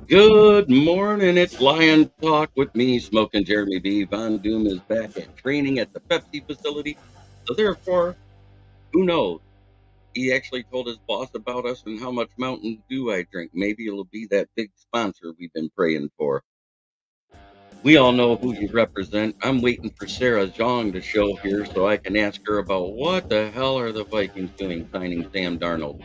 Good morning. It's Lion Talk with me, Smoking Jeremy B. Von Doom is back at training at the Pepsi facility. So therefore, who knows? He actually told his boss about us and how much Mountain Dew I drink. Maybe it'll be that big sponsor we've been praying for. We all know who you represent. I'm waiting for Sarah Zhang to show here so I can ask her about what the hell are the Vikings doing signing Sam Darnold.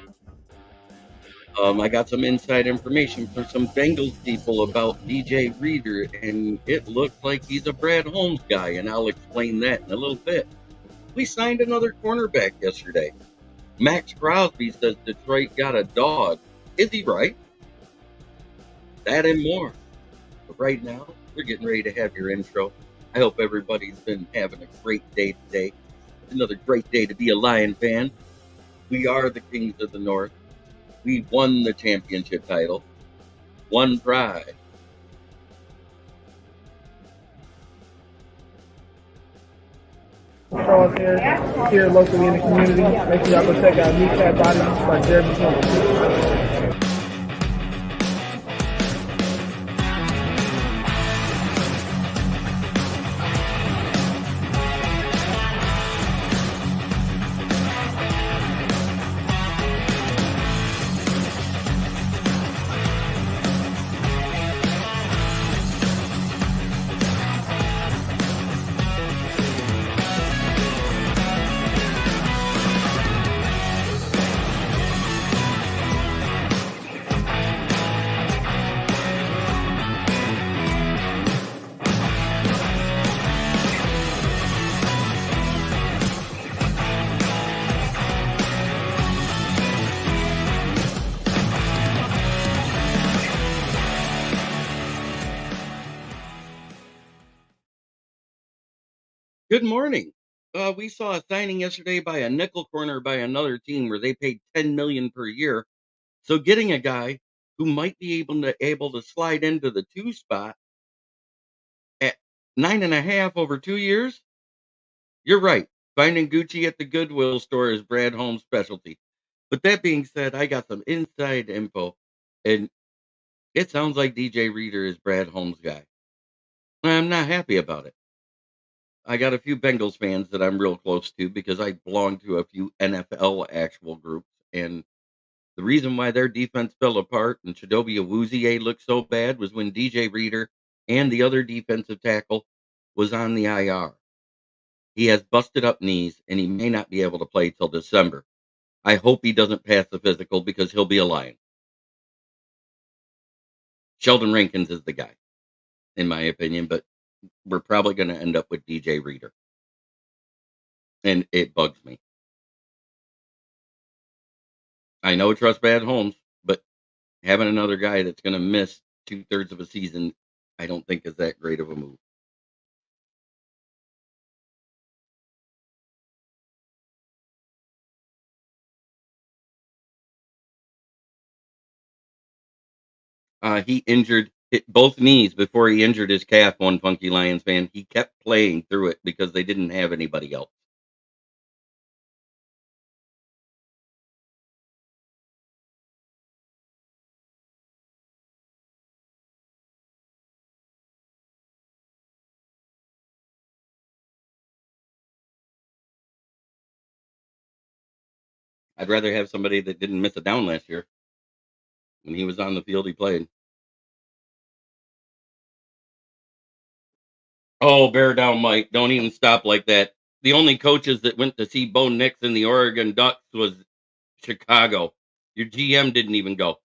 I got some inside information from some Bengals people about DJ Reader, and it looks like he's a Brad Holmes guy, and I'll explain that in a little bit. We signed another cornerback yesterday. Max Crosby says Detroit got a dog. Is he right? That and more. But right now, we're getting ready to have your intro. I hope everybody's been having a great day today. It's another great day to be a Lion fan. We are the Kings of the North. We won the championship title. One pride. Charles here locally in the community. Make sure y'all go check out New Cat Body by Jeremy Campbell. Good morning. We saw a signing yesterday by a nickel corner by another team where they paid 10 million per year. So getting a guy who might be able to slide into the two spot at 9.5 over 2 years. You're right. Finding Gucci at the Goodwill store is Brad Holmes' specialty. But that being said, I got some inside info, and it sounds like DJ Reader is Brad Holmes' guy. I'm not happy about it. I got a few Bengals fans that I'm real close to because I belong to a few NFL actual groups. And the reason why their defense fell apart and Chidobe Awuzie looked so bad was when DJ Reader and the other defensive tackle was on the IR. He has busted up knees and he may not be able to play till December. I hope he doesn't pass the physical because he'll be a Lion. Sheldon Rankins is the guy, in my opinion, but we're probably going to end up with DJ Reader. And it bugs me. I know trust bad Holmes, but having another guy that's gonna miss 2/3 of a season, I don't think is that great of a move. He injured both knees before he injured his calf, one funky Lions fan. He kept playing through it because they didn't have anybody else. I'd rather have somebody that didn't miss a down last year. When he was on the field, he played. Oh, bear down, Mike. Don't even stop like that. The only coaches that went to see Bo Nix and the Oregon Ducks was Chicago. Your GM didn't even go.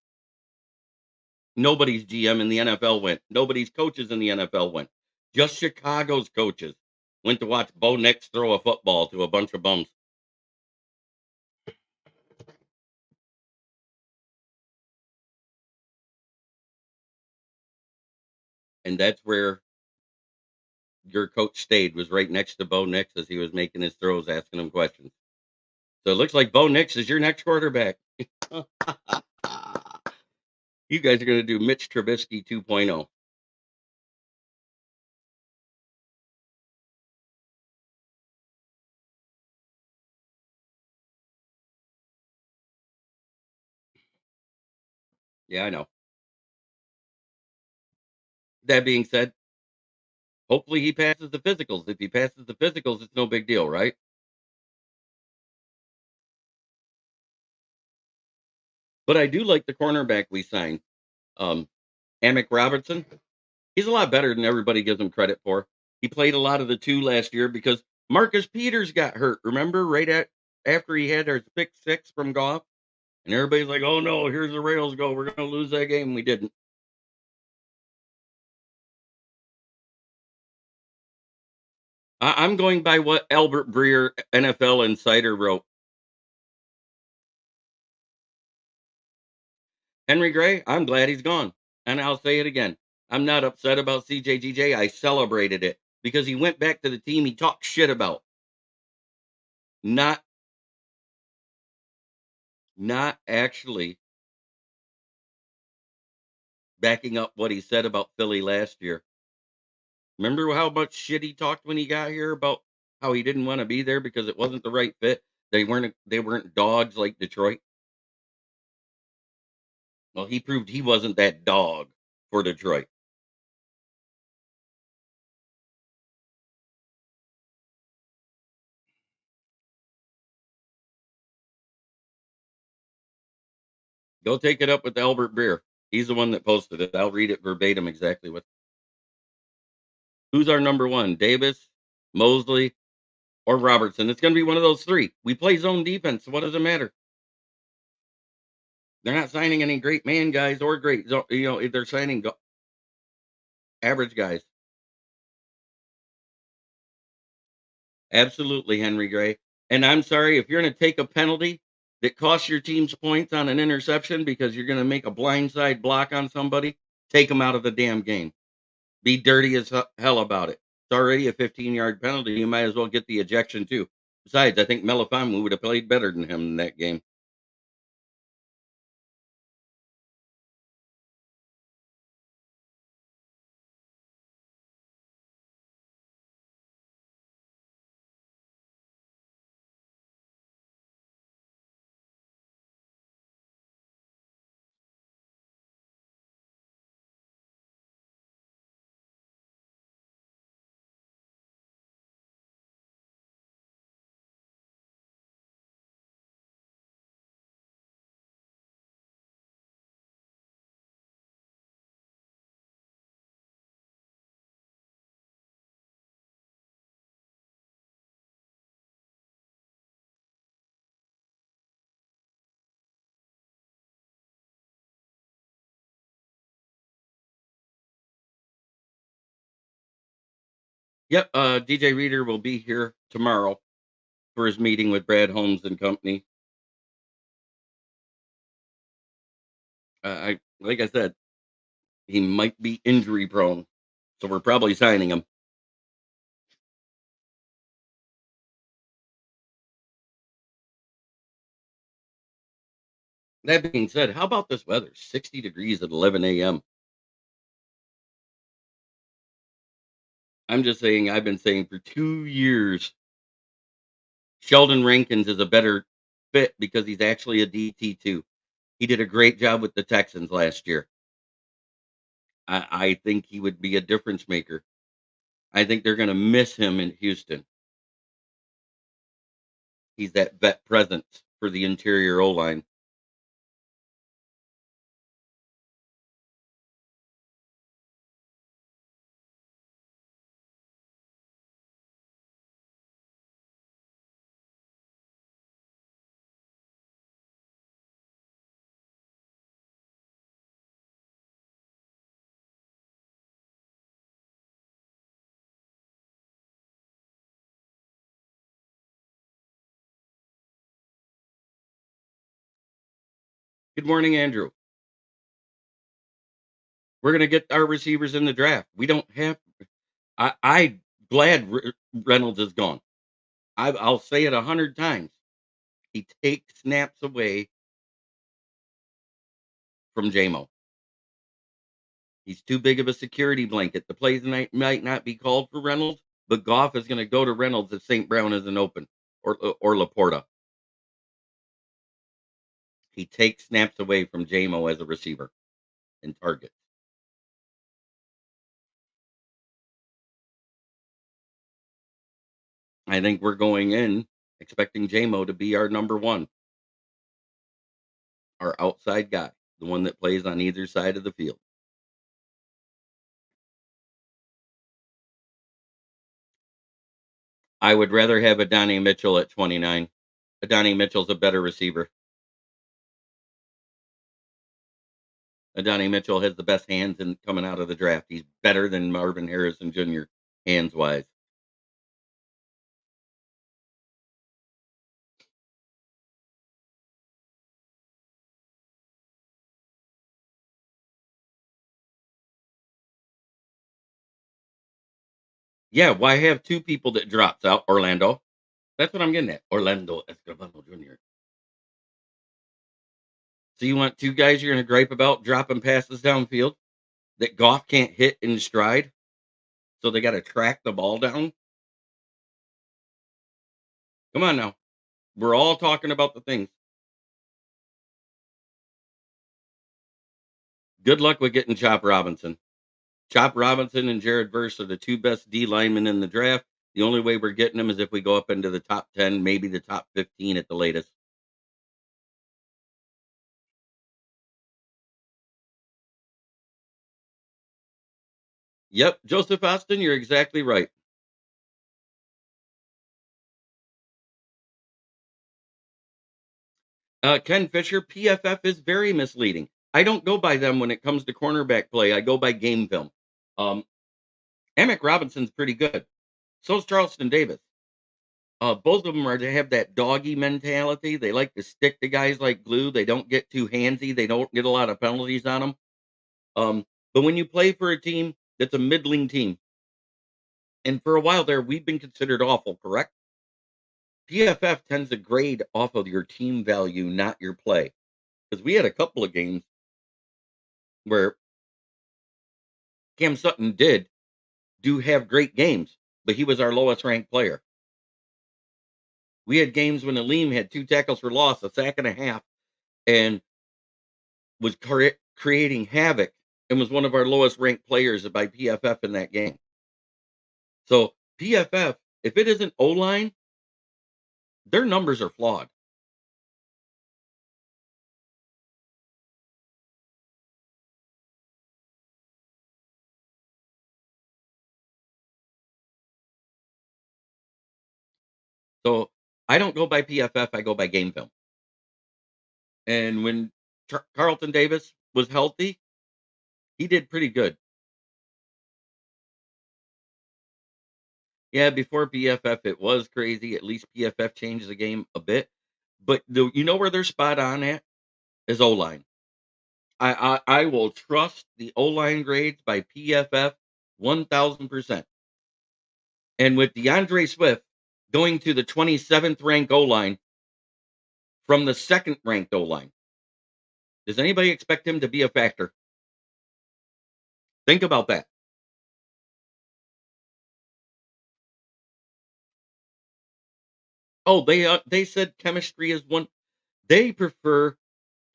Nobody's GM in the NFL went. Nobody's coaches in the NFL went. Just Chicago's coaches went to watch Bo Nix throw a football to a bunch of bums. And that's where your coach stayed, was right next to Bo Nix as he was making his throws, asking him questions. So it looks like Bo Nix is your next quarterback. You guys are going to do Mitch Trubisky 2.0. Yeah, I know. That being said, hopefully he passes the physicals. If he passes the physicals, it's no big deal, right? But I do like the cornerback we signed, um, Amick Robertson. He's a lot better than everybody gives him credit for. He played a lot of the 2 last year because Marcus Peters got hurt, remember, after he had our pick 6 from Goff? And everybody's like, "Oh, no, here's the rails go. We're gonna lose that game." We didn't. I'm going by what Albert Breer, NFL Insider, wrote. Henry Gray, I'm glad he's gone. And I'll say it again. I'm not upset about CJGJ. I celebrated it because he went back to the team he talked shit about. Not not actually backing up what he said about Philly last year. Remember how much shit he talked when he got here about how he didn't want to be there because it wasn't the right fit. They weren't dogs like Detroit. Well, he proved he wasn't that dog for Detroit. Go take it up with Albert Breer. He's the one that posted it. I'll read it verbatim exactly what. Who's our number one? Davis, Mosley, or Robertson? It's going to be one of those three. We play zone defense. So what does it matter? They're not signing any great man guys or they're signing average guys. Absolutely, Henry Gray. And I'm sorry if you're going to take a penalty that costs your team's points on an interception because you're going to make a blindside block on somebody, take them out of the damn game. Be dirty as hell about it. It's already a 15-yard penalty. You might as well get the ejection too. Besides, I think Melifonwu would have played better than him in that game. Yep, DJ Reader will be here tomorrow for his meeting with Brad Holmes and company. I like I said, he might be injury prone, so we're probably signing him. That being said, how about this weather? 60 degrees at 11 a.m. I'm just saying, I've been saying for 2 years, Sheldon Rankins is a better fit because he's actually a DT too. He did a great job with the Texans last year. I think he would be a difference maker. I think they're going to miss him in Houston. He's that vet presence for the interior O line. Good morning, Andrew. We're going to get our receivers in the draft. We don't have. I glad Reynolds is gone. I'll say it 100 times. He takes snaps away from JMO. He's too big of a security blanket. The plays might not be called for Reynolds, but Goff is going to go to Reynolds if St. Brown isn't open or Laporta. He takes snaps away from JMO as a receiver and target. I think we're going in expecting JMO to be our number one, our outside guy, the one that plays on either side of the field. I would rather have Adonai Mitchell at 29. Adonai Mitchell's a better receiver. Adonai Mitchell has the best hands in coming out of the draft. He's better than Marvin Harrison Jr. hands wise. Yeah, why have two people that drops out? Orlando. That's what I'm getting at. Orlando Escobar Jr. So you want two guys you're going to gripe about dropping passes downfield that Goff can't hit in stride? So they got to track the ball down? Come on now. We're all talking about the things. Good luck with getting Chop Robinson. Chop Robinson and Jared Verse are the two best D linemen in the draft. The only way we're getting them is if we go up into the top 10, maybe the top 15 at the latest. Yep, Joseph Austin, you're exactly right. Ken Fisher, PFF is very misleading. I don't go by them when it comes to cornerback play. I go by game film. Um, Emick Robinson's pretty good. So's Charleston Davis. Both of them are to have that doggy mentality. They like to stick to guys like glue. They don't get too handsy. They don't get a lot of penalties on them. But when you play for a team that's a middling team, and for a while there, we've been considered awful, correct? PFF tends to grade off of your team value, not your play. Because we had a couple of games where Cam Sutton did do have great games, but he was our lowest ranked player. We had games when Aleem had 2 tackles for loss, a sack and a half, and was creating havoc and was one of our lowest ranked players by PFF in that game. So PFF, if it isn't O line, their numbers are flawed. So I don't go by PFF, I go by game film. And when Carlton Davis was healthy, he did pretty good. Yeah, before PFF, it was crazy. At least PFF changed the game a bit. But you know where they're spot on at is O line. I will trust the O line grades by PFF 1000%. And with DeAndre Swift going to the 27th ranked O line from the second ranked O line, does anybody expect him to be a factor? Think about that. Oh, they said chemistry is one. They prefer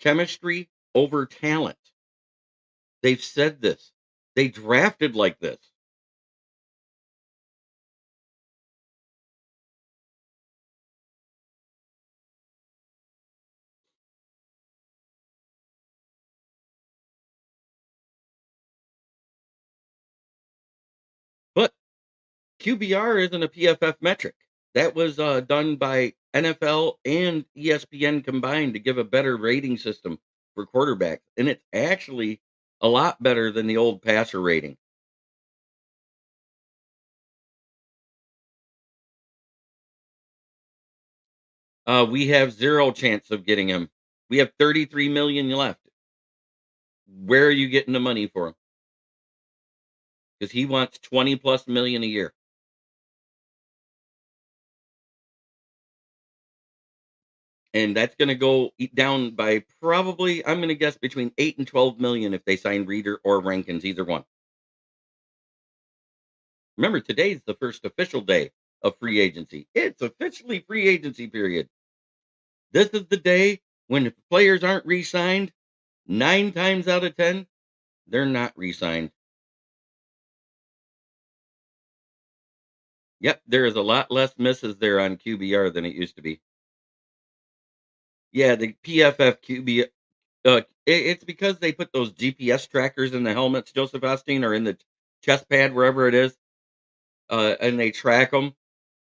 chemistry over talent. They've said this. They drafted like this. But QBR isn't a PFF metric. That was done by NFL and ESPN combined to give a better rating system for quarterbacks, and it's actually a lot better than the old passer rating. We have zero chance of getting him. We have 33 million left. Where are you getting the money for him? Because he wants 20 plus million a year. And that's going to go down by probably, I'm going to guess, between 8 and 12 million if they sign Reader or Rankins, either one. Remember, today's the first official day of free agency. It's officially free agency period. This is the day when if players aren't re signed, 9 times out of 10, they're not re signed. Yep, there is a lot less misses there on QBR than it used to be. Yeah, the PFF QB, it's because they put those GPS trackers in the helmets, Joseph Osteen, or in the chest pad, wherever it is, and they track them.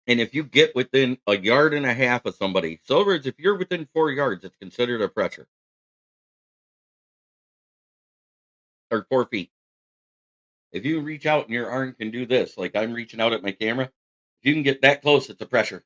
And if you get within a yard and a half of somebody, so in other words, if you're within 4 yards, it's considered a pressure, or 4 feet. If you reach out and your arm can do this, like I'm reaching out at my camera, if you can get that close, it's a pressure.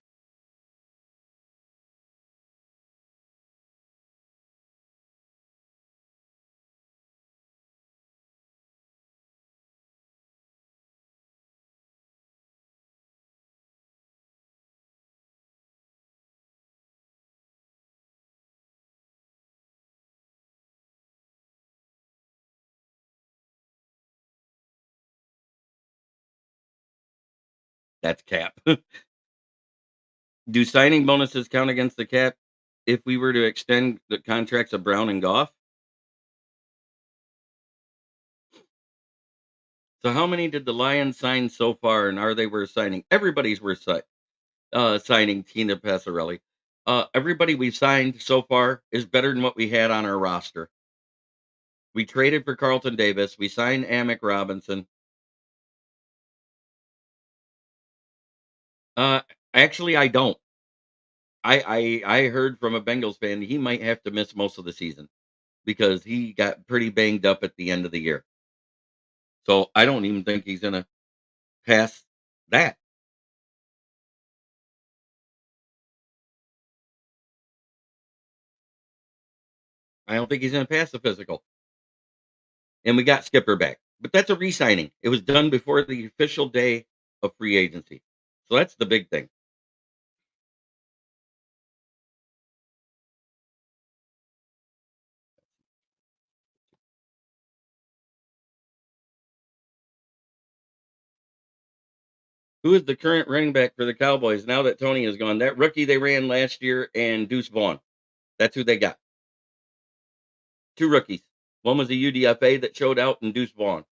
That's cap. Do signing bonuses count against the cap if we were to extend the contracts of Brown and Goff? So how many did the Lions sign so far, and are they worth signing? Everybody's worth signing Tina Passarelli. Everybody we've signed so far is better than what we had on our roster. We traded for Carlton Davis. We signed Amick Robinson. Uh, Actually, I don't. I heard from a Bengals fan he might have to miss most of the season because he got pretty banged up at the end of the year. So I don't even think he's gonna pass that. I don't think he's gonna pass the physical. And we got Skipper back, but that's a re-signing. It was done before the official day of free agency, so that's the big thing. Who is the current running back for the Cowboys now that Tony is gone? That rookie they ran last year and Deuce Vaughn. That's who they got. Two rookies. One was a UDFA that showed out, and Deuce Vaughn.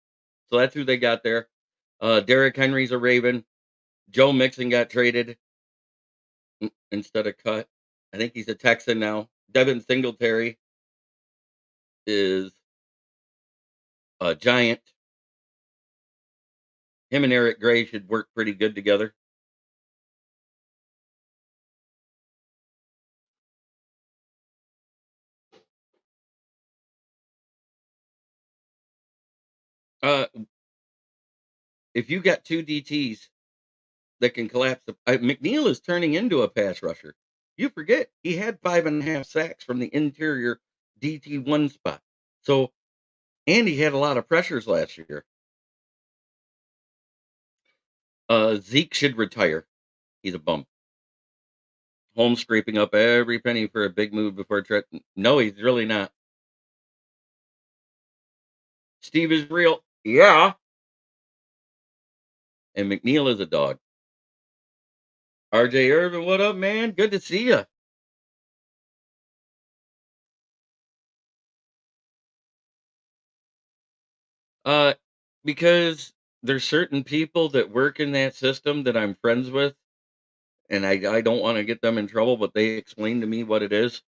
So that's who they got there. Derrick Henry's a Raven. Joe Mixon got traded instead of cut. I think he's a Texan now. Devin Singletary is a Giant. Him and Eric Gray should work pretty good together. Uh, if you got two DTs that can collapse, McNeil is turning into a pass rusher. You forget he had 5.5 sacks from the interior DT1 spot. So, and he had a lot of pressures last year. Zeke should retire. He's a bum. Holmes scraping up every penny for a big move before Trenton. No, he's really not. Steve is real. Yeah. And McNeil is a dog. RJ Irvin, what up, man? Good to see you. Uh, because there's certain people that work in that system that I'm friends with, and I don't want to get them in trouble, but they explain to me what it is.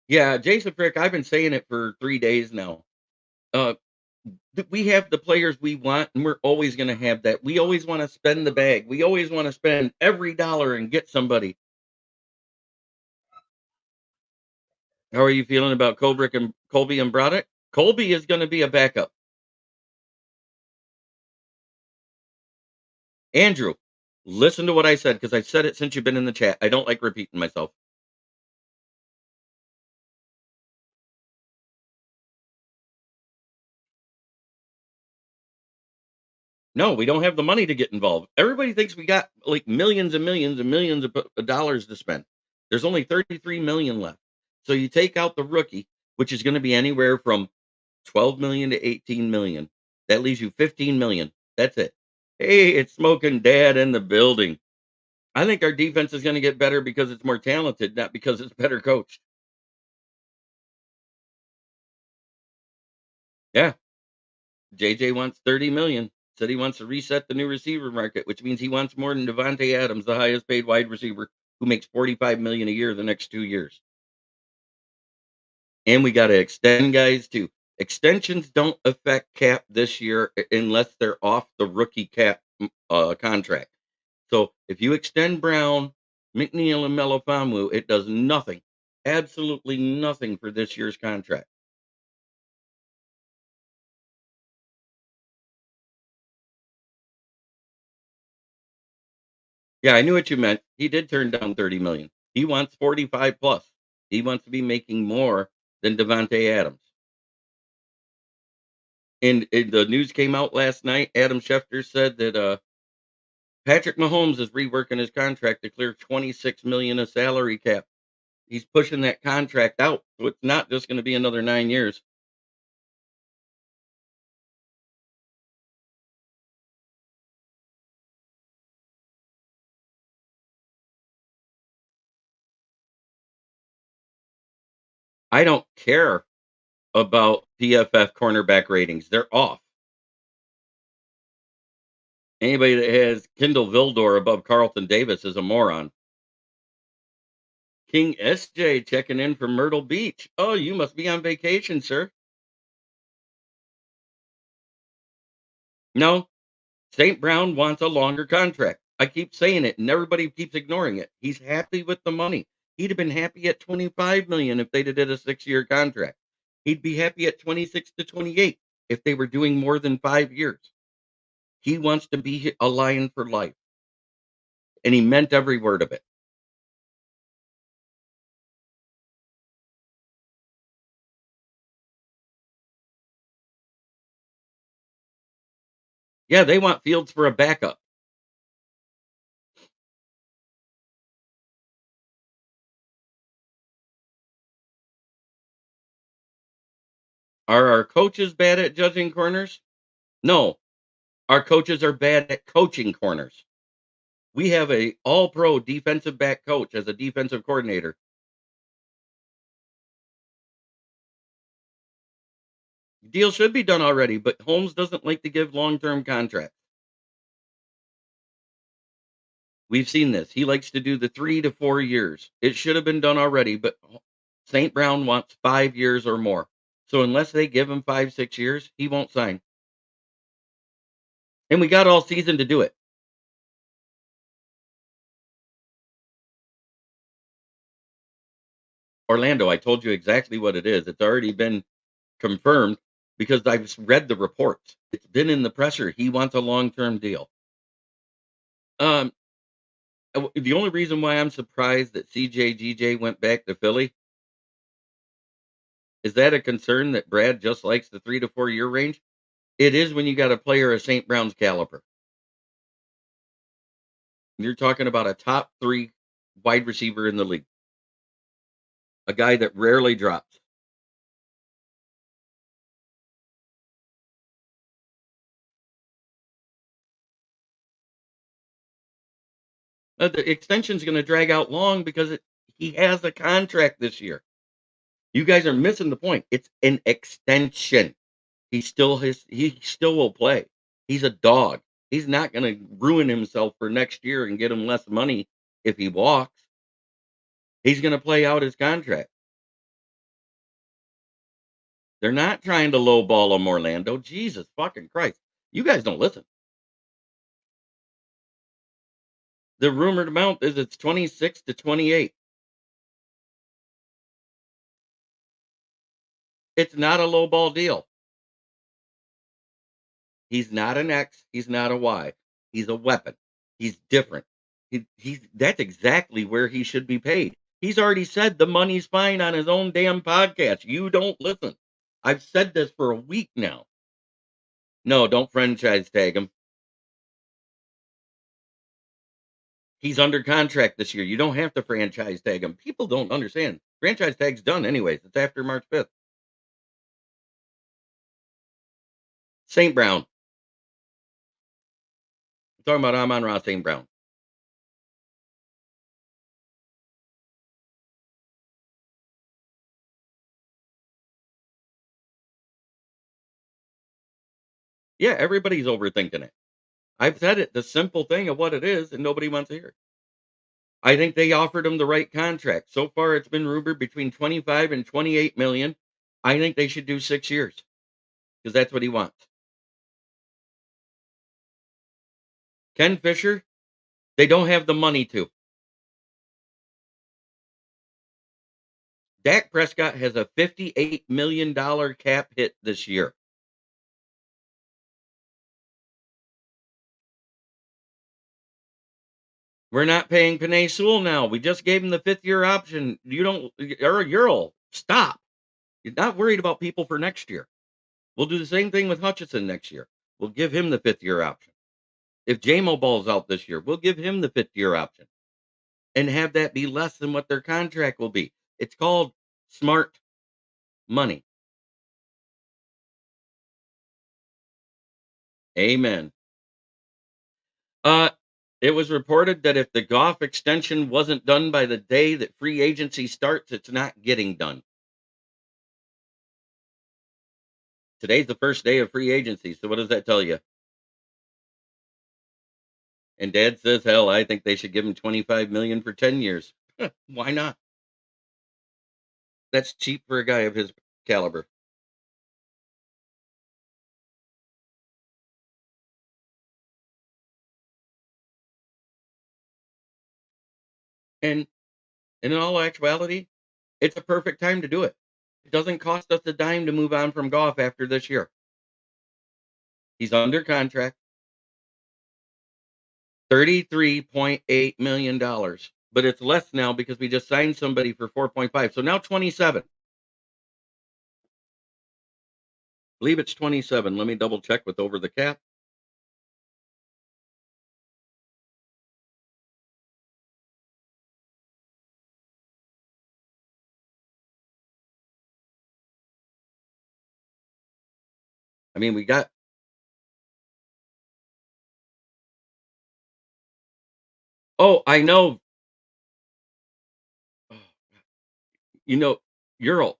Yeah, Jason Frick, I've been saying it for 3 days now. Uh, we have the players we want, and we're always going to have that. We always want to spend the bag. We always want to spend every dollar and get somebody. How are you feeling about Colbrick and Colby and Broderick? Colby is going to be a backup. Andrew, listen to what I said because I've said it since you've been in the chat. I don't like repeating myself. No, we don't have the money to get involved. Everybody thinks we got like millions and millions and millions of dollars to spend. There's only 33 million left. So you take out the rookie, which is going to be anywhere from 12 million to 18 million. That leaves you 15 million. That's it. Hey, it's Smoking Dad in the building. I think our defense is going to get better because it's more talented, not because it's better coached. Yeah. JJ wants 30 million. Said he wants to reset the new receiver market, which means he wants more than Devontae Adams, the highest paid wide receiver, who makes 45 million a year the next 2 years. And we got to extend guys too. Extensions don't affect cap this year unless they're off the rookie cap contract. So if you extend Brown, McNeil, and Melifonwu, it does nothing, absolutely nothing for this year's contract. Yeah, I knew what you meant. He did turn down 30 million. He wants 45 plus. He wants to be making more than Devontae Adams. And the news came out last night. Adam Schefter said that Patrick Mahomes is reworking his contract to clear 26 million of salary cap. He's pushing that contract out, so it's not just going to be another 9 years. I don't care about PFF cornerback ratings. They're off. Anybody that has Kindle Vildor above Carlton Davis is a moron. King SJ checking in from Myrtle Beach. Oh, you must be on vacation, sir. No, St. Brown wants a longer contract. I keep saying it, and everybody keeps ignoring it. He's happy with the money. He'd have been happy at 25 million if they'd have did a 6-year contract. He'd be happy at 26 to 28 if they were doing more than 5 years. He wants to be a Lion for life, and he meant every word of it. Yeah, they want Fields for a backup. Are our coaches bad at judging corners? No, our coaches are bad at coaching corners. We have a all-pro defensive back coach as a defensive coordinator. Deal should be done already, but Holmes doesn't like to give long-term contracts. We've seen this. He likes to do the 3 to 4 years. It should have been done already, but St. Brown wants 5 years or more. So unless they give him 5, 6 years, he won't sign. And we got all season to do it. Orlando, I told you exactly what it is. It's already been confirmed because I've read the reports. It's been in the presser. He wants a long-term deal. Um, the only reason why I'm surprised that CJ went back to Philly is that a concern that Brad just likes the 3 to 4 year range? It is when you got a player of St. Brown's caliber. You're talking about a top 3 wide receiver in the league, a guy that rarely drops. The extension's going to drag out long because he has a contract this year. You guys are missing the point. It's an extension. He still will play. He's a dog. He's not going to ruin himself for next year and get him less money if he walks. He's going to play out his contract. They're not trying to lowball him, Orlando. Jesus fucking Christ. You guys don't listen. The rumored amount is it's 26 to 28. It's not a lowball deal. He's not an X. He's not a Y. He's a weapon. He's different. He's that's exactly where he should be paid. He's already said the money's fine on his own damn podcast. You don't listen. I've said this for a week now. No, don't franchise tag him. He's under contract this year. You don't have to franchise tag him. People don't understand. Franchise tag's done anyways. It's after March 5th. St. Brown. I'm talking about Amon-Ra St. Brown. Yeah, everybody's overthinking it. I've said it, the simple thing of what it is, and nobody wants to hear it. I think they offered him the right contract. So far, it's been rumored between 25 and 28 million. I think they should do 6 years because that's what he wants. Ken Fisher, they don't have the money to. Dak Prescott has a $58 million cap hit this year. We're not paying Penei Sewell now. We just gave him the 5th-year option. You don't or Earl, stop. You're not worried about people for next year. We'll do the same thing with Hutchinson next year. We'll give him the 5th-year option. If JMO balls out this year, we'll give him the 5th-year option and have that be less than what their contract will be. It's called smart money. Amen. Uh, it was reported that if the Goff extension wasn't done by the day that free agency starts, it's not getting done. Today's the first day of free agency, so what does that tell you? And Dad says, "Hell, I think they should give him 25 million for 10 years." Why not? That's cheap for a guy of his caliber. And in all actuality, it's a perfect time to do it. It doesn't cost us a dime to move on from Goff after this year. He's under contract, $33.8 million. But it's less now because we just signed somebody for 4.5. So now 27. Believe it's 27. Let me double check with over the cap. I mean, we got oh, I know. Oh, you know, Earl,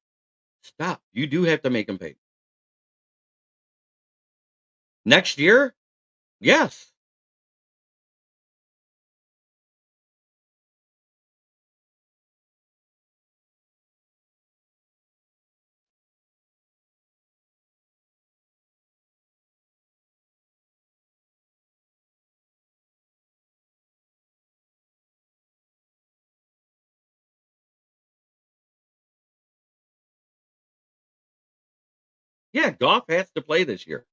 stop. You do have to make him pay. Next year? Yes. Yeah, Goff has to play this year.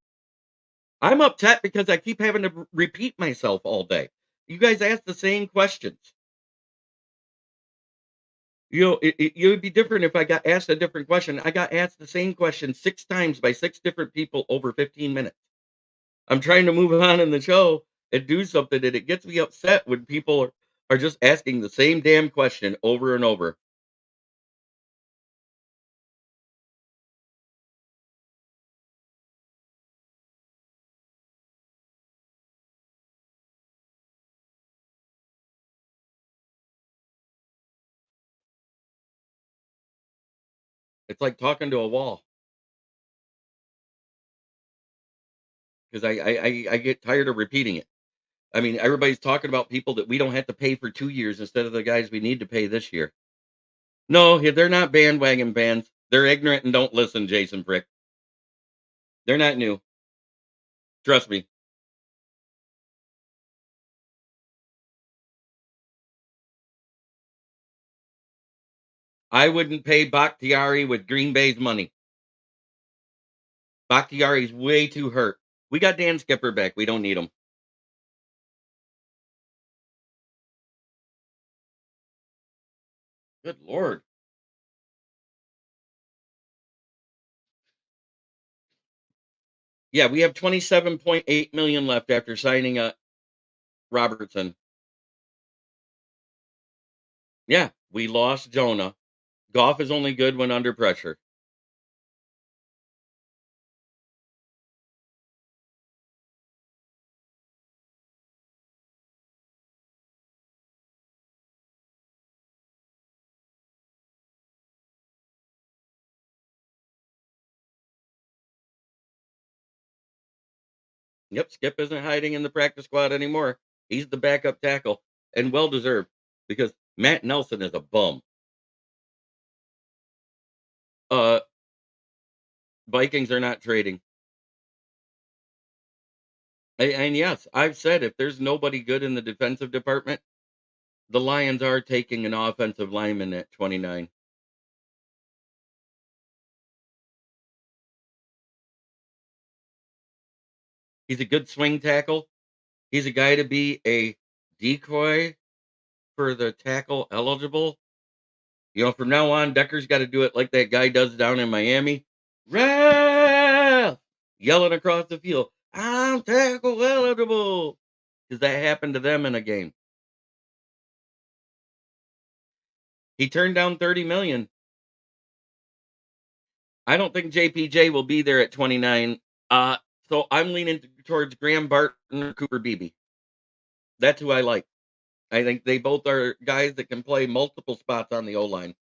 I'm upset because I keep having to repeat myself all day. You guys ask the same questions. It would be different if I got asked a different question. I got asked the same question 6 times by 6 different people over 15 minutes. I'm trying to move on in the show and do something, and it gets me upset when people are just asking the same damn question over and over. It's like talking to a wall because I get tired of repeating it. I mean, everybody's talking about people that we don't have to pay for 2 years instead of the guys we need to pay this year. No, they're not bandwagon fans. They're ignorant and don't listen, Jason Frick. They're not new. Trust me. I wouldn't pay Bakhtiari with Green Bay's money. Bakhtiari's way too hurt. We got Dan Skipper back. We don't need him. Good lord. Yeah, we have 27.8 million left after signing Robertson. Yeah, we lost Jonah. Goff is only good when under pressure. Yep, Skip isn't hiding in the practice squad anymore. He's the backup tackle, and well deserved because Matt Nelson is a bum. Uh, Vikings are not trading. And yes, I've said if there's nobody good in the defensive department, the Lions are taking an offensive lineman at 29. He's a good swing tackle. He's a guy to be a decoy for the tackle eligible. From now on, Decker's got to do it like that guy does down in Miami. Ref! Yelling across the field, I'm tackle eligible. Because that happened to them in a game. He turned down 30 million. I don't think JPJ will be there at 29. Uh, so I'm leaning towards Graham Barton or Cooper Beebe. That's who I like. I think they both are guys that can play multiple spots on the O line.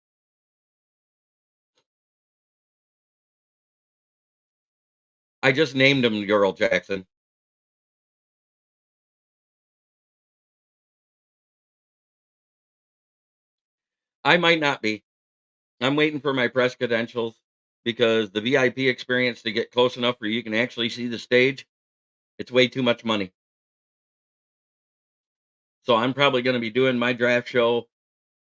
I just named him Earl Jackson. I might not be. I'm waiting for my press credentials because the VIP experience to get close enough where you can actually see the stage, it's way too much money. So I'm probably going to be doing my draft show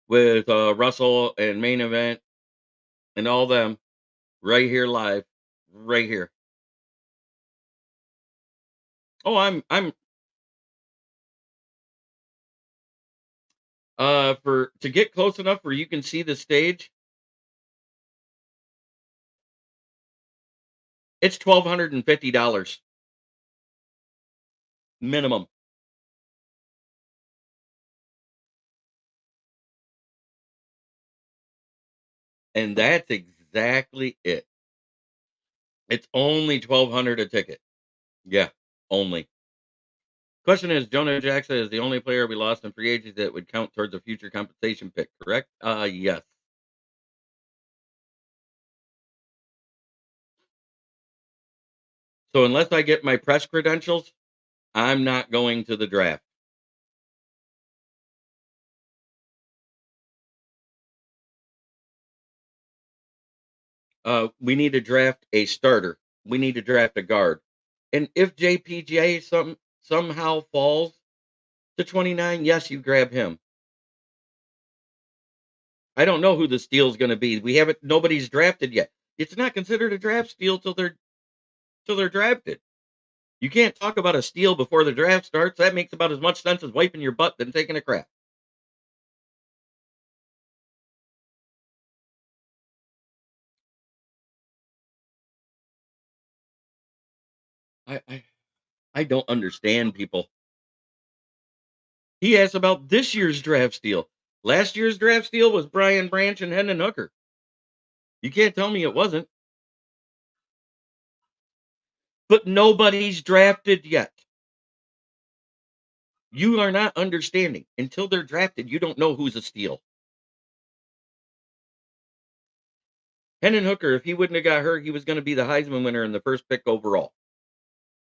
with Russell and main event and all them right here live, right here. Oh, I'm for to get close enough where you can see the stage. It's $1,250 minimum, and that's exactly it. It's only 1,200 a ticket. Yeah, only. Question is, Jonah Jackson is the only player we lost in free agency that would count towards a future compensation pick, correct? Yes. So unless I get my press credentials, I'm not going to the draft. We need to draft a starter. We need to draft a guard. And if JPGA somehow falls to 29, yes, you grab him. I don't know who the steal is going to be. We haven't. Nobody's drafted yet. It's not considered a draft steal till they're drafted. You can't talk about a steal before the draft starts. That makes about as much sense as wiping your butt than taking a crap. I I, I don't understand people. He asked about this year's draft steal. Last year's draft steal was Brian Branch and Hendon Hooker. You can't tell me it wasn't. But nobody's drafted yet. You are not understanding. Until they're drafted, you don't know who's a steal. Hendon Hooker, if he wouldn't have got hurt, he was going to be the Heisman winner in the first pick overall.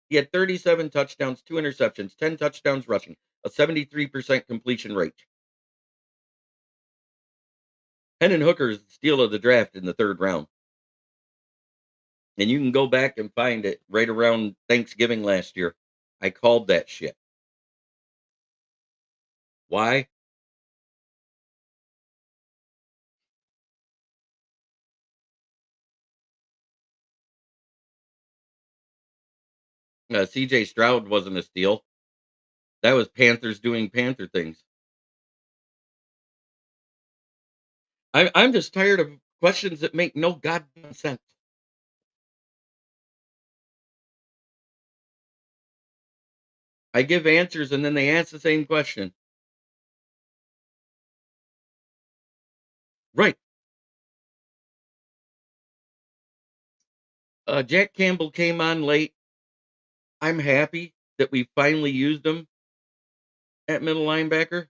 He had 37 touchdowns, 2 interceptions, 10 touchdowns rushing, a 73% completion rate. Hendon Hooker is the steal of the draft in the third round. And you can go back and find it right around Thanksgiving last year. I called that shit. Why? CJ Stroud wasn't a steal. That was Panthers doing Panther things. I'm just tired of questions that make no goddamn sense. I give answers and then they ask the same question. Right. Jack Campbell came on late. I'm happy that we finally used him at middle linebacker.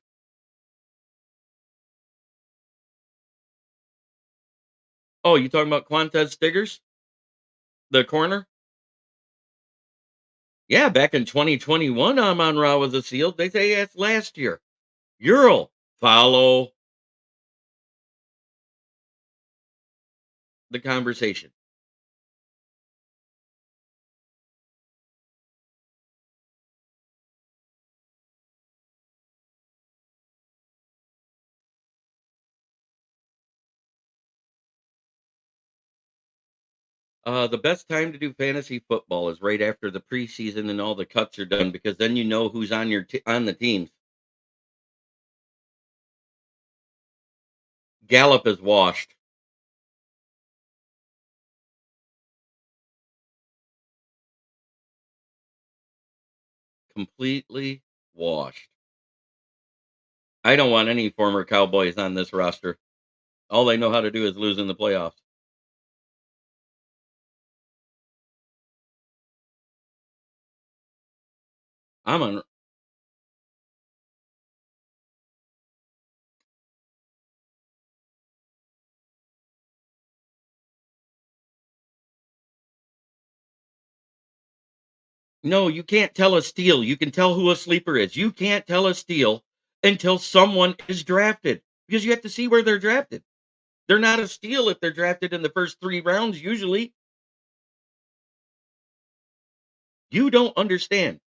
Oh, you talking about Quantez Stiggers, the corner? Yeah, back in 2021, Amon-Ra was a SEAL. They say that's last year. Ural, follow the conversation. The best time to do fantasy football is right after the preseason and all the cuts are done because then you know who's on on the teams. Gallup is washed, completely washed. I don't want any former Cowboys on this roster. All they know how to do is lose in the playoffs. I'm on. No, you can't tell a steal. You can tell who a sleeper is. You can't tell a steal until someone is drafted because you have to see where they're drafted. They're not a steal if they're drafted in the first 3 rounds. Usually, you don't understand.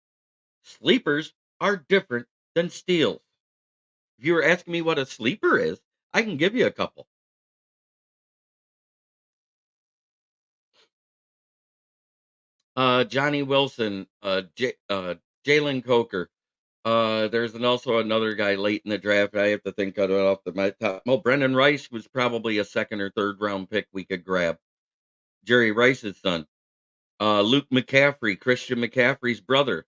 Sleepers are different than steals. If you were asking me what a sleeper is, I can give you a couple. Johnny Wilson, Jalen Coker. There's also another guy late in the draft. I have to think of it off the my top. Well, Brendan Rice was probably a second or third round pick we could grab. Jerry Rice's son. Luke McCaffrey, Christian McCaffrey's brother.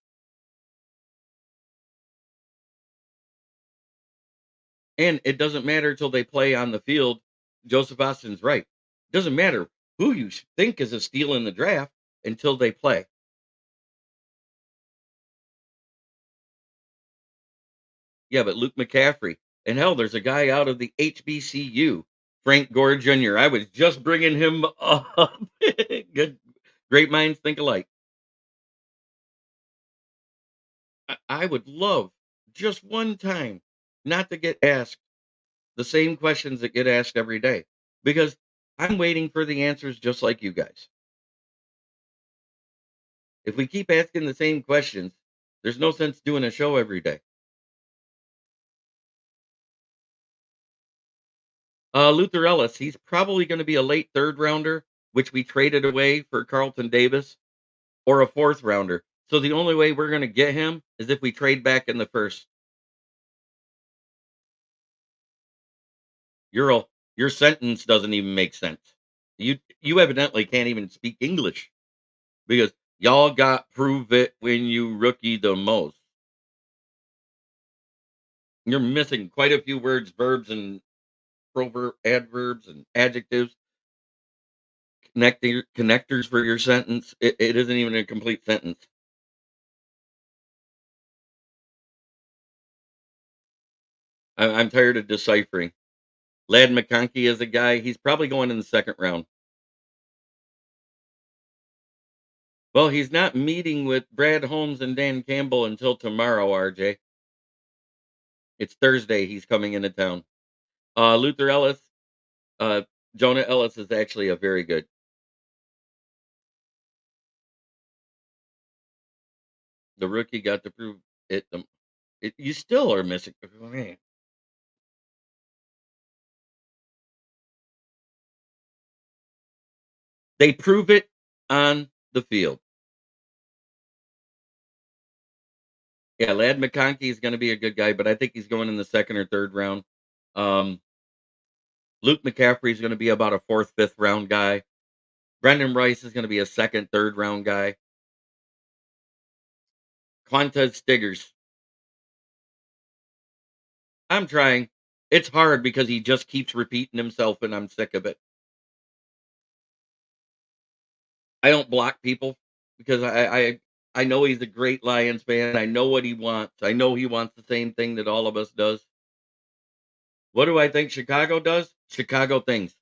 And it doesn't matter till they play on the field. Joseph Austin's right. It doesn't matter who you think is a steal in the draft until they play. Yeah, but Luke McCaffrey. And hell, there's a guy out of the HBCU, Frank Gore Jr. I was just bringing him up. Good, great minds think alike. I would love just one time not to get asked the same questions that get asked every day because I'm waiting for the answers just like you guys. If we keep asking the same questions, there's no sense doing a show every day. Luther Ellis, he's probably going to be a late third rounder, which we traded away for Carlton Davis, or a fourth rounder. So the only way we're going to get him is if we trade back in the first. Your your sentence doesn't even make sense. You evidently can't even speak English because y'all got prove it when you rookie the most. You're missing quite a few words, verbs, and proverb, adverbs, and adjectives. Connectors for your sentence. It isn't even a complete sentence. I'm tired of deciphering. Lad McConkey is a guy. He's probably going in the second round. Well, he's not meeting with Brad Holmes and Dan Campbell until tomorrow, RJ. It's Thursday. He's coming into town. Luther Ellis, uh, Jonah Ellis is actually a very good. The rookie got to prove it. You still are missing. Man, they prove it on the field. Yeah, Lad McConkey is going to be a good guy, but I think he's going in the second or third round. Um, Luke McCaffrey is going to be about a fourth, fifth round guy. Brendan Rice is going to be a second, third round guy. Quantez Stiggers. I'm trying. It's hard because he just keeps repeating himself, and I'm sick of it. I don't block people because I know he's a great Lions fan. I know what he wants. I know he wants the same thing that all of us does. What do I think Chicago does? Chicago things.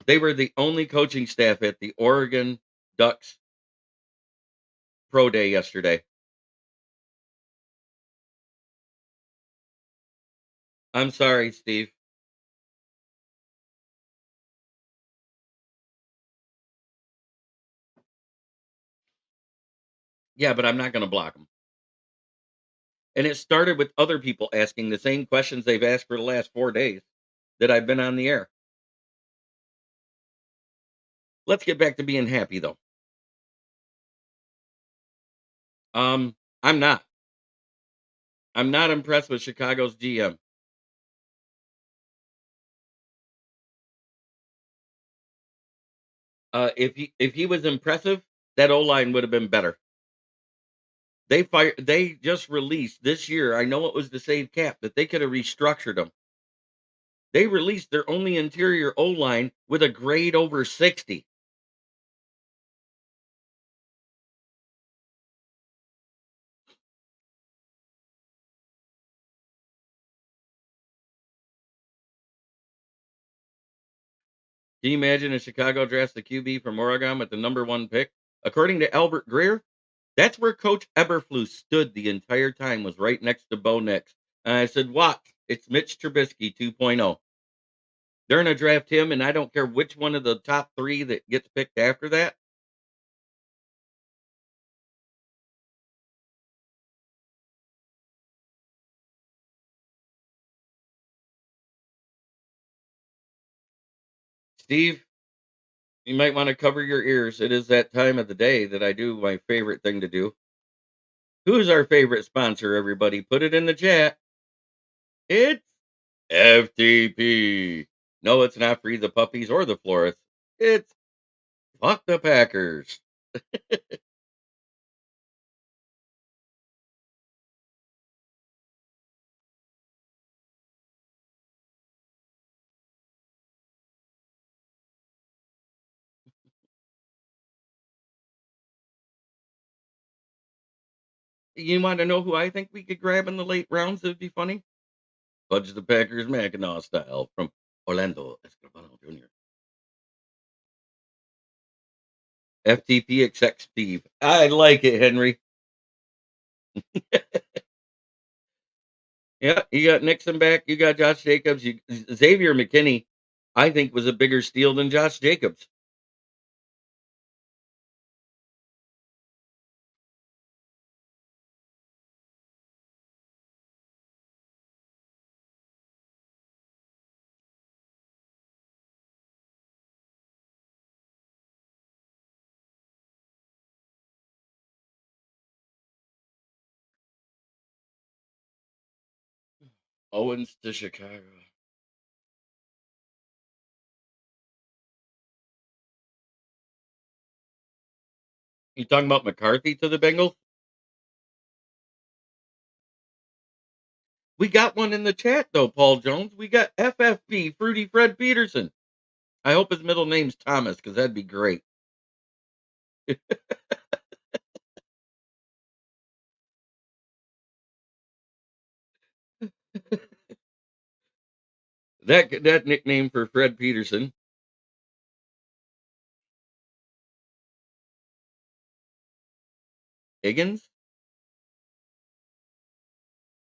They were the only coaching staff at the Oregon Ducks pro day yesterday. I'm sorry, Steve. Yeah, but I'm not gonna block them. And it started with other people asking the same questions they've asked for the last 4 days that I've been on the air. Let's get back to being happy, though. Um, I'm not. I'm not impressed with Chicago's GM. If he was impressive, that O-line would have been better. They just released this year, I know it was to save cap, that they could have restructured them. They released their only interior O-line with a grade over 60. Can you imagine if Chicago drafts the QB from Oregon with the number 1 pick? According to Albert Greer, that's where Coach Eberflus stood the entire time, was right next to Bo Nix. And I said, "Watch, it's Mitch Trubisky 2.0. They're gonna draft him, and I don't care which one of the top 3 that gets picked after that." Steve, you might wanna cover your ears. It is that time of the day that I do my favorite thing to do. Who's our favorite sponsor, everybody? Put it in the chat. It's FTP. No, it's not Free the Puppies or the Florists. It's Fuck the Packers. You wanna know who I think we could grab in the late rounds that'd be funny? Fudge the Packers Mackinac style from Orlando Escobar Jr. FTP exec Steve. I like it, Henry. Yeah, you got Nixon back. You got Josh Jacobs. Xavier McKinney, I think, was a bigger steal than Josh Jacobs. Owens to Chicago. You talking about McCarthy to the Bengals? We got one in the chat though, Paul Jones. We got FFP, Fruity Fred Peterson. I hope his middle name's Thomas, because that'd be great. That nickname for Fred Peterson. Higgins?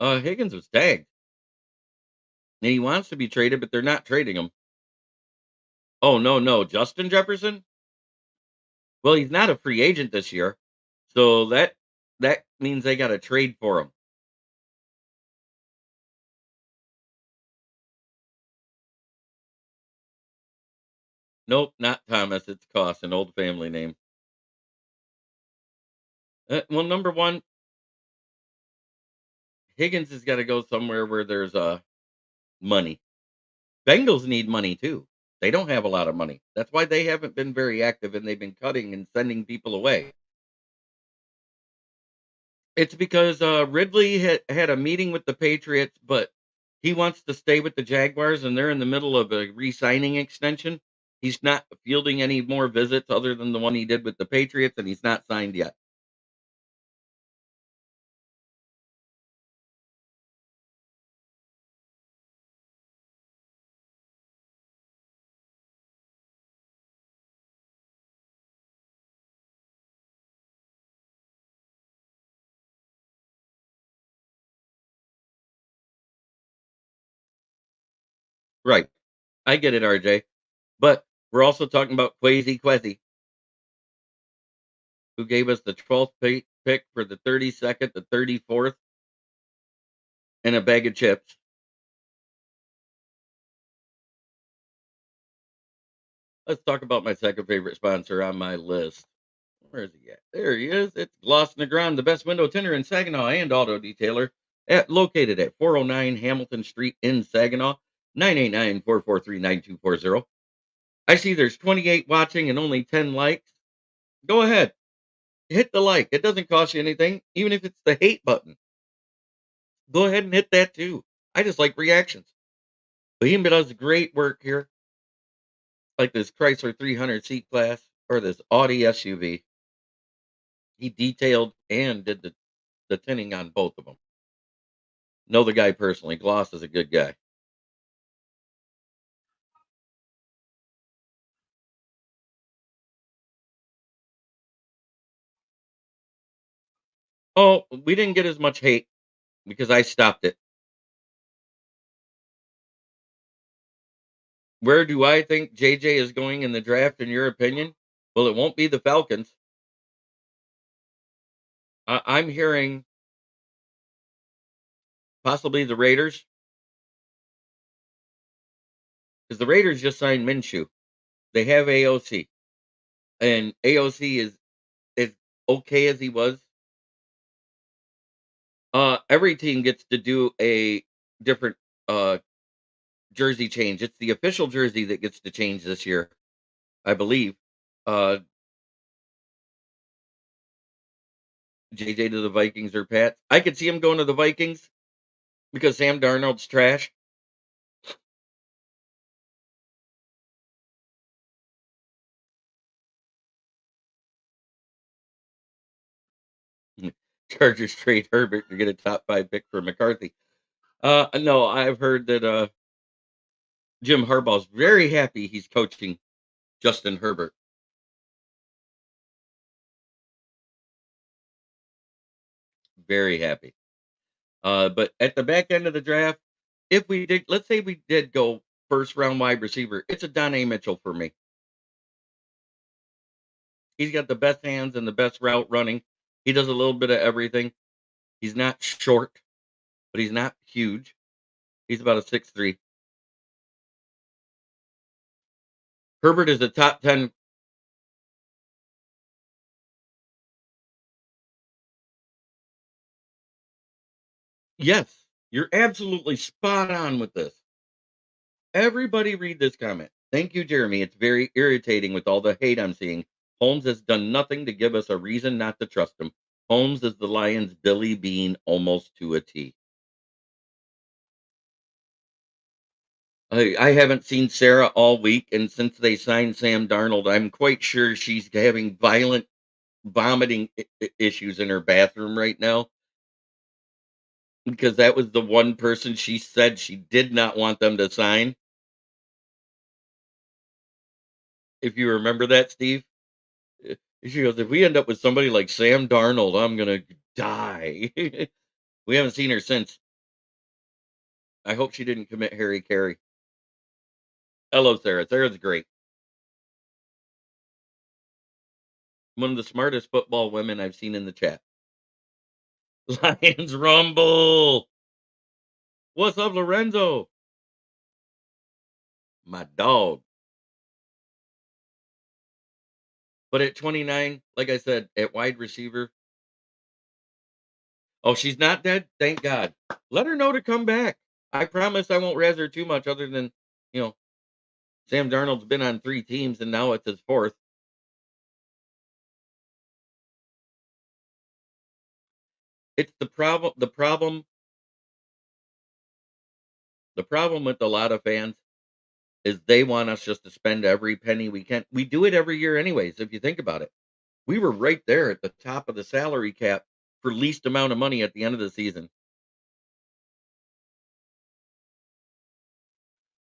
Higgins was tagged. And he wants to be traded, but they're not trading him. Oh, no, no. Justin Jefferson? Well, he's not a free agent this year. So that means they got to trade for him. Nope, not Thomas. It's Koss, an old family name. Well, number one, Higgins has got to go somewhere where there's money. Bengals need money too. They don't have a lot of money. That's why they haven't been very active, and they've been cutting and sending people away. It's because Ridley had a meeting with the Patriots, but he wants to stay with the Jaguars, and they're in the middle of a re-signing extension. He's not fielding any more visits other than the one he did with the Patriots, and he's not signed yet. Right. I get it, RJ. But we're also talking about Kwesi Kwesi, who gave us the 12th pick for the 32nd, the 34th, and a bag of chips. Let's talk about my second favorite sponsor on my list. Where is he at? There he is. It's Gloss Negron, the best window tinter in Saginaw and auto detailer, located at 409 Hamilton Street in Saginaw, 989-443-9240. I see there's 28 watching and only 10 likes. Go ahead, hit the like. It doesn't cost you anything, even if it's the hate button. Go ahead and hit that too. I just like reactions. But he does great work here, like this Chrysler 300 seat class or this Audi SUV. He detailed and did the tinting on both of them. Know the guy personally. Gloss is a good guy. Oh, we didn't get as much hate because I stopped it. Where do I think JJ is going in the draft, in your opinion? Well, it won't be the Falcons. I'm hearing possibly the Raiders because the Raiders just signed Minshew. They have AOC, and AOC is okay as he was. Every team gets to do a different uh jersey change. It's the official jersey that gets to change this year, I believe. Uh JJ to the Vikings or Pats. I could see him going to the Vikings because Sam Darnold's trash. Chargers trade Herbert to get a top 5 pick for McCarthy. No, I've heard that Jim Harbaugh's very happy he's coaching Justin Herbert. Very happy. But at the back end of the draft, if we did, let's say we did go first round wide receiver, it's a Donnie Mitchell for me. He's got the best hands and the best route running. He does a little bit of everything. He's not short, but he's not huge. He's about a 6'3". Herbert is a top 10. Yes, you're absolutely spot on with this. Everybody read this comment. Thank you, Jeremy. It's very irritating with all the hate I'm seeing. Holmes has done nothing to give us a reason not to trust him. Holmes is the Lions' Billy Bean almost to a T. I haven't seen Sarah all week, and since they signed Sam Darnold, I'm quite sure she's having violent vomiting issues in her bathroom right now because that was the one person she said she did not want them to sign. If you remember that, Steve. She goes, "If we end up with somebody like Sam Darnold, I'm gonna die." We haven't seen her since. I hope she didn't commit Harry Carey. Hello, Sarah. Sarah's great. One of the smartest football women I've seen in the chat. Lions Rumble. What's up, Lorenzo? My dog. But at 29, like I said, at wide receiver. Oh, she's not dead? Thank God. Let her know to come back. I promise I won't razz her too much other than, you know, Sam Darnold's been on 3 teams and now it's his 4th. It's the problem with a lot of fans is they want us just to spend every penny we can. We do it every year anyways, if you think about it. We were right there at the top of the salary cap for least amount of money at the end of the season.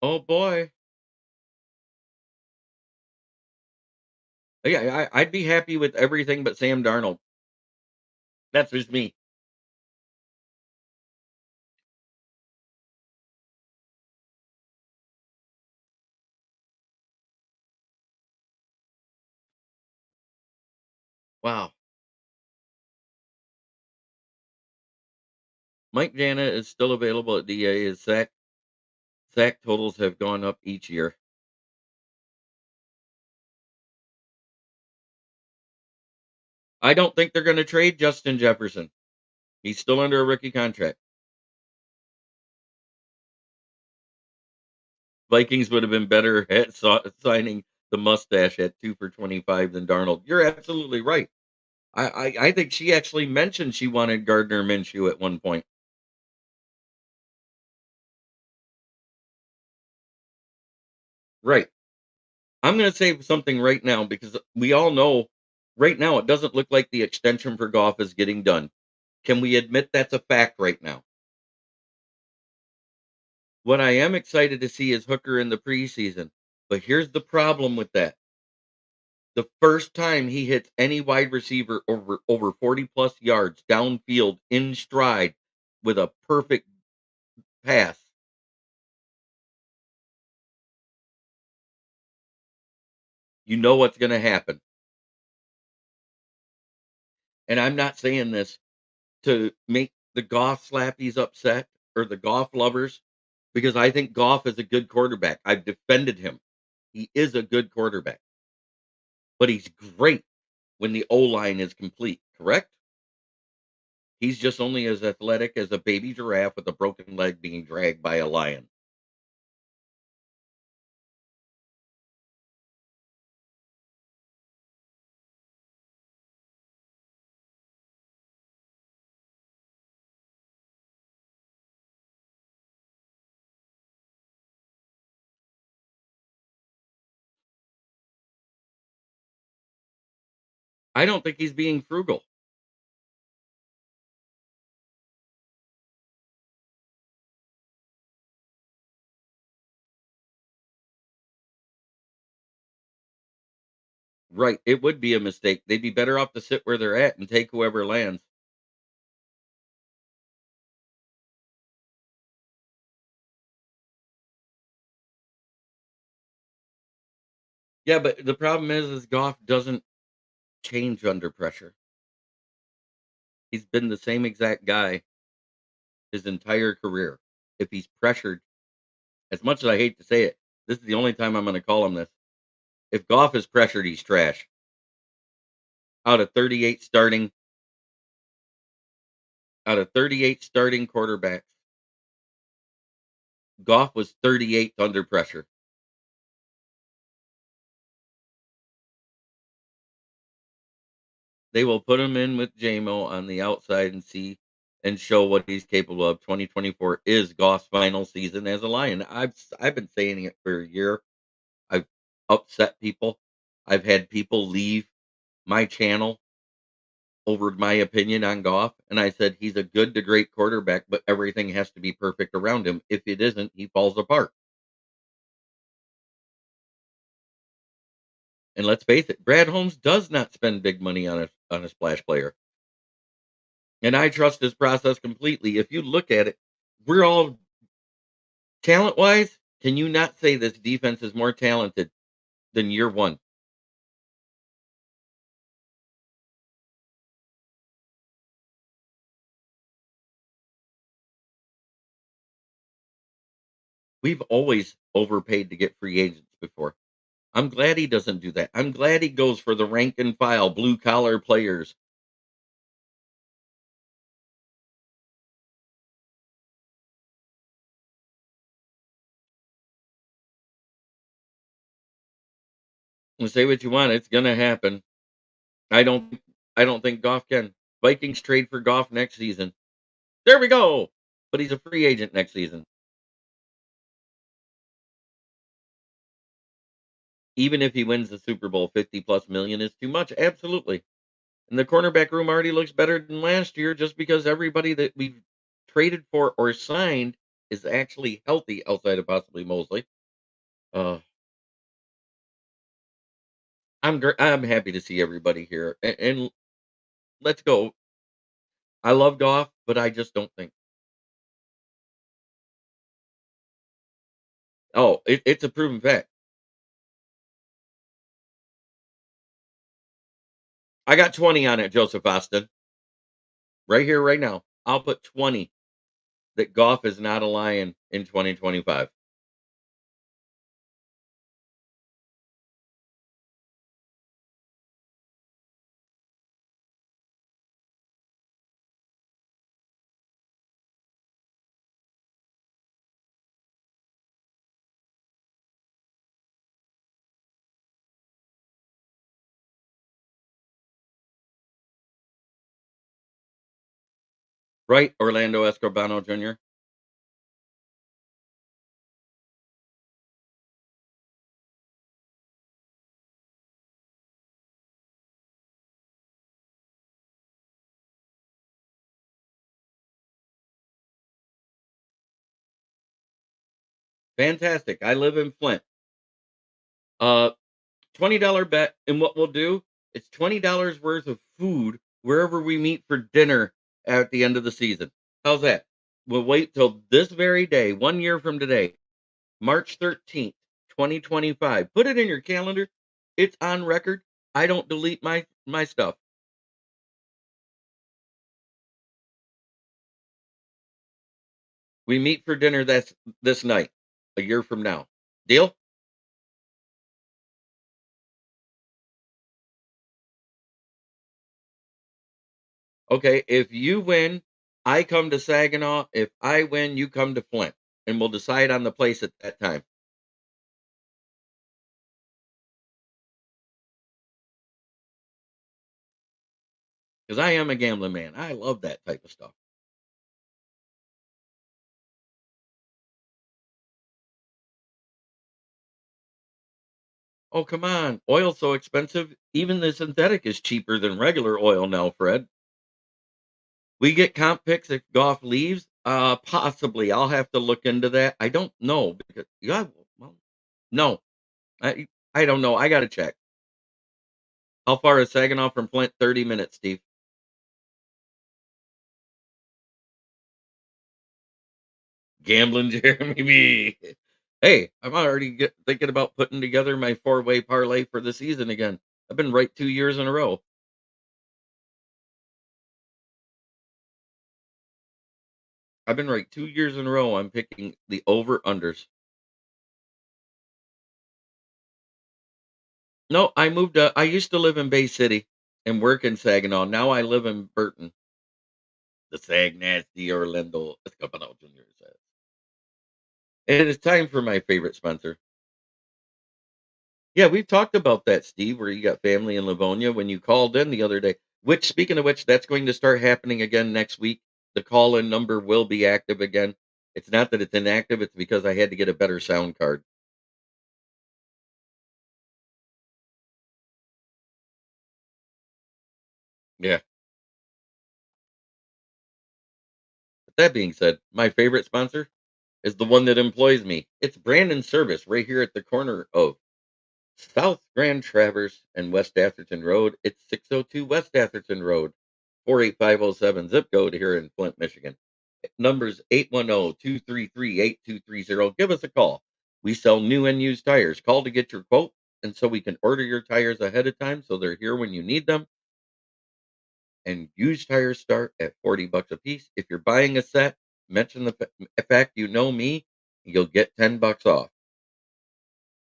Oh boy. Yeah, I'd be happy with everything but Sam Darnold. That's just me. Wow. Mike Jana is still available at DA. His sack totals have gone up each year. I don't think they're going to trade Justin Jefferson. He's still under a rookie contract. Vikings would have been better at signing the mustache at 2 for 25 than Darnold. You're absolutely right. I think she actually mentioned she wanted Gardner Minshew at one point. Right. I'm going to say something right now because we all know right now it doesn't look like the extension for Goff is getting done. Can we admit that's a fact right now? What I am excited to see is Hooker in the preseason. But here's the problem with that. The first time he hits any wide receiver over 40 plus yards downfield in stride with a perfect pass, you know what's going to happen. And I'm not saying this to make the Goff slappies upset or the Goff lovers because I think Goff is a good quarterback. I've defended him. He is a good quarterback, but he's great when the O line is complete, correct? He's just only as athletic as a baby giraffe with a broken leg being dragged by a lion. I don't think he's being frugal. Right. It would be a mistake. They'd be better off to sit where they're at and take whoever lands. Yeah, but the problem is Goff doesn't change under pressure. He's been the same exact guy his entire career. If he's pressured, as much as I hate to say it, this is the only time I'm going to call him this. If Goff is pressured, he's trash. Out of 38 starting, out of 38 starting quarterbacks, Goff was 38th under pressure. They will put him in with JMO on the outside and see and show what he's capable of. 2024 is Goff's final season as a Lion. I've been saying it for a year. I've upset people. I've had people leave my channel over my opinion on Goff, and I said he's a good to great quarterback, but everything has to be perfect around him. If it isn't, he falls apart. And let's face it, Brad Holmes does not spend big money on a splash player. And I trust his process completely. If you look at it, we're all talent wise. Can you not say this defense is more talented than year one? We've always overpaid to get free agents before. I'm glad he doesn't do that. I'm glad he goes for the rank and file blue collar players. And say what you want, it's gonna happen. I don't I don't think Goff can. Vikings trade for Goff next season. There we go. But he's a free agent next season. Even if he wins the Super Bowl, 50 plus million is too much. Absolutely. And the cornerback room already looks better than last year just because everybody that we've traded for or signed is actually healthy outside of possibly Mosley. Uh, I'm happy to see everybody here, and let's go. I love Goff, but I just don't think. Oh, it's a proven fact. I got 20 on it, Joseph Austin. Right here, right now. I'll put 20 that golf is not a lion in 2025. Right, Orlando Escobar Jr.? Fantastic. I live in Flint. Uh, $20 bet, and what we'll do, it's $20 worth of food wherever we meet for dinner at the end of the season. How's that? We'll wait till this very day, 1 year from today, March 13th, 2025. Put it in your calendar. It's on record. I don't delete my stuff. We meet for dinner that's this night, a year from now. Deal? Okay, if you win, I come to Saginaw. If I win, you come to Flint, and we'll decide on the place at that time. Because I am a gambling man. I love that type of stuff. Oh, come on. Oil's so expensive. Even the synthetic is cheaper than regular oil now, Fred. We get comp picks if Goff leaves. Possibly. I'll have to look into that. I don't know because yeah, well, no, I don't know. I got to check. How far is Saginaw from Flint? 30 minutes, Steve. Gambling Jeremy B. Hey, I'm already thinking about putting together my four-way parlay for the season again. I've been right 2 years in a row. I've been right 2 years in a row. I'm picking the over unders. No, I moved. I used to live in Bay City and work in Saginaw. Now I live in Burton. The Sag Nasty Orlando Escobar Jr. says. And it's time for my favorite sponsor. Yeah, we've talked about that, Steve, where you got family in Livonia when you called in the other day. Which, speaking of which, that's going to start happening again next week. The call in number will be active again. It's not that it's inactive, it's because I had to get a better sound card. Yeah. But that being said, my favorite sponsor is the one that employs me. It's Brandon Service right here at the corner of South Grand Traverse and West Atherton Road. It's 602 West Atherton Road, 48507 zip code here in Flint, Michigan. Numbers 810-233-8230. Give us a call. We sell new and used tires. Call to get your quote and so we can order your tires ahead of time so they're here when you need them. And used tires start at 40 bucks a piece. If you're buying a set, mention the fact you know me, you'll get 10 bucks off.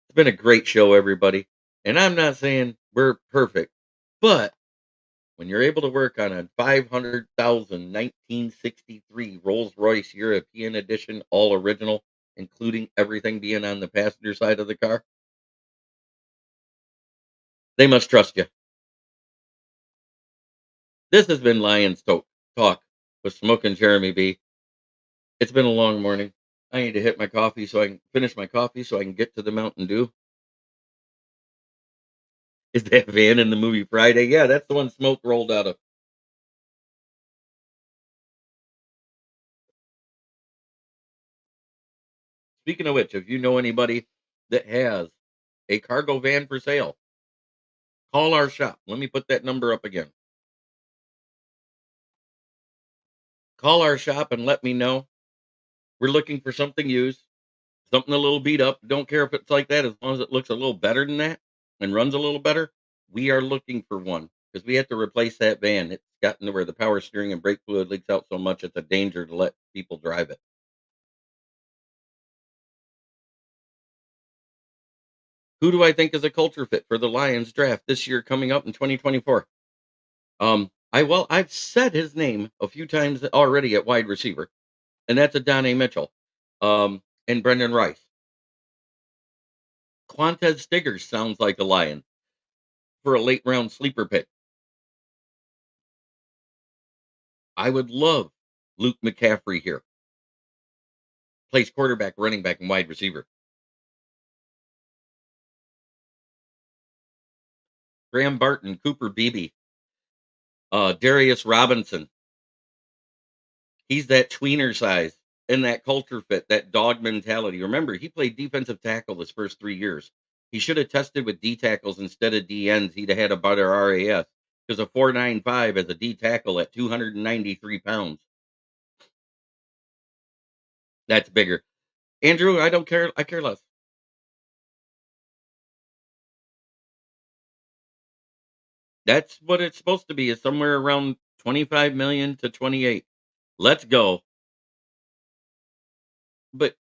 It's been a great show, everybody. And I'm not saying we're perfect, but when you're able to work on a 500,000 1963 Rolls Royce European edition, all original, including everything being on the passenger side of the car, they must trust you. This has been Lions Talk with Smoking Jeremy B. It's been a long morning. I need to hit my coffee so I can finish my coffee so I can get to the Mountain Dew. Is that van in the movie Friday? Yeah, that's the one Smoke rolled out of. Speaking of which, if you know anybody that has a cargo van for sale, call our shop. Let me put that number up again. Call our shop and let me know. We're looking for something used, something a little beat up. Don't care if it's like that, as long as it looks a little better than that and runs a little better. We are looking for one. because we have to replace that van. It's gotten to where the power steering and brake fluid leaks out so much it's a danger to let people drive it. Who do I think is a culture fit for the Lions draft this year coming up in 2024? I've said his name a few times already at wide receiver, and that's Adonai Mitchell, and Brendan Rice. Quantez Stiggers sounds like a Lion for a late round sleeper pick. I would love Luke McCaffrey here. Plays quarterback, running back, and wide receiver. Graham Barton, Cooper Beebe, Darius Robinson. He's that tweener size and that culture fit, that dog mentality. Remember, he played defensive tackle his first 3 years. He should have tested with D tackles instead of D ends. He'd have had a better RAS because a 4.95 as a D tackle at 293 pounds. That's bigger. Andrew, I don't care. I care less. That's what it's supposed to be, is somewhere around 25 million to 28. Let's go. But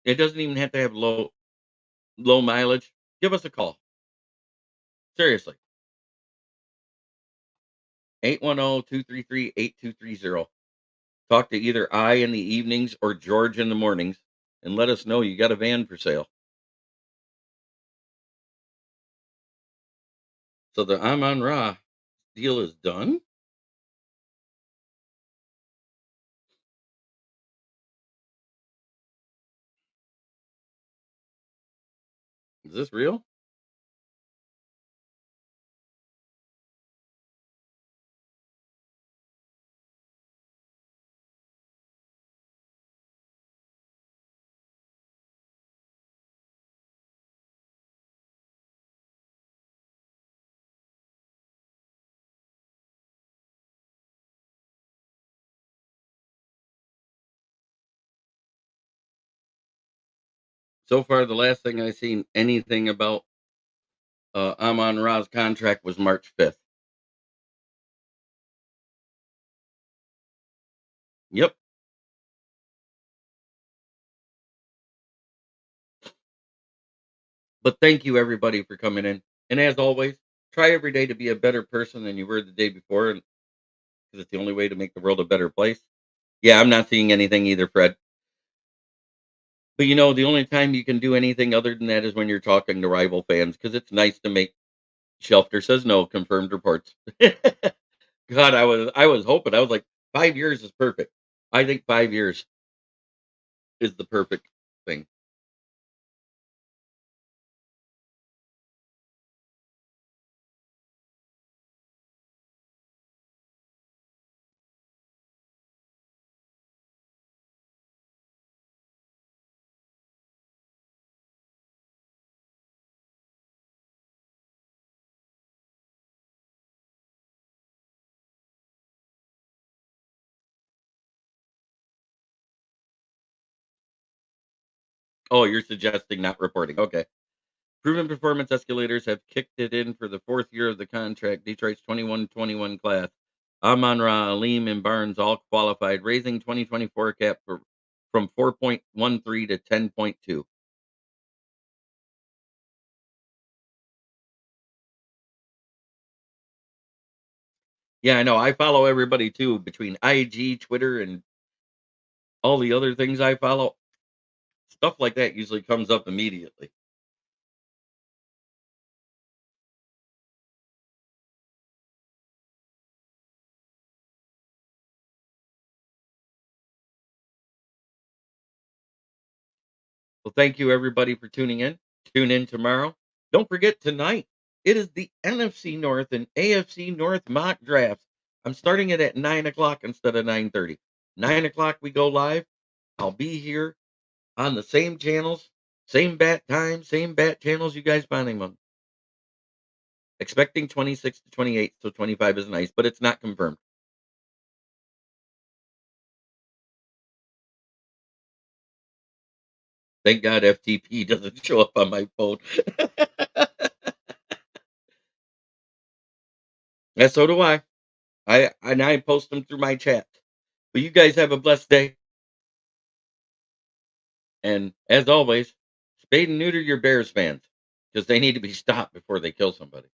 it doesn't even have to have low mileage. Give us a call. Seriously. 810-233-8230. Talk to either I in the evenings or George in the mornings and let us know you got a van for sale. So the Amon Ra deal is done. Is this real? So far, the last thing I seen anything about Amon Ra's contract was March 5th. Yep. But thank you everybody for coming in. And as always, try every day to be a better person than you were the day before, and because it's the only way to make the world a better place. Yeah, I'm not seeing anything either, Fred. But the only time you can do anything other than that is when you're talking to rival fans, because it's nice to make Shelfter says no, confirmed reports. God, I was hoping. I was like, 5 years is perfect. I think 5 years is the perfect thing. Oh, you're suggesting not reporting. Okay. Proven performance escalators have kicked it in for the fourth year of the contract. Detroit's 21-21 class. Amon Ra, Aleem, and Barnes all qualified, raising 2024 cap from 4.13 to 10.2. Yeah, I know. I follow everybody too between IG, Twitter, and all the other things I follow. Stuff like that usually comes up immediately. Well, thank you everybody for tuning in. Tune in tomorrow. Don't forget tonight. It is the NFC North and AFC North mock drafts. I'm starting it at 9 o'clock instead of 9:30. 9 o'clock we go live. I'll be here on the same channels, same bat time, same bat channels you guys finding them. Expecting 26 to 28, so 25 is nice, but it's not confirmed. Thank God FTP doesn't show up on my phone. Yeah, so do I. I post them through my chat. But you guys have a blessed day, and as always, spade and neuter your Bears fans because they need to be stopped before they kill somebody.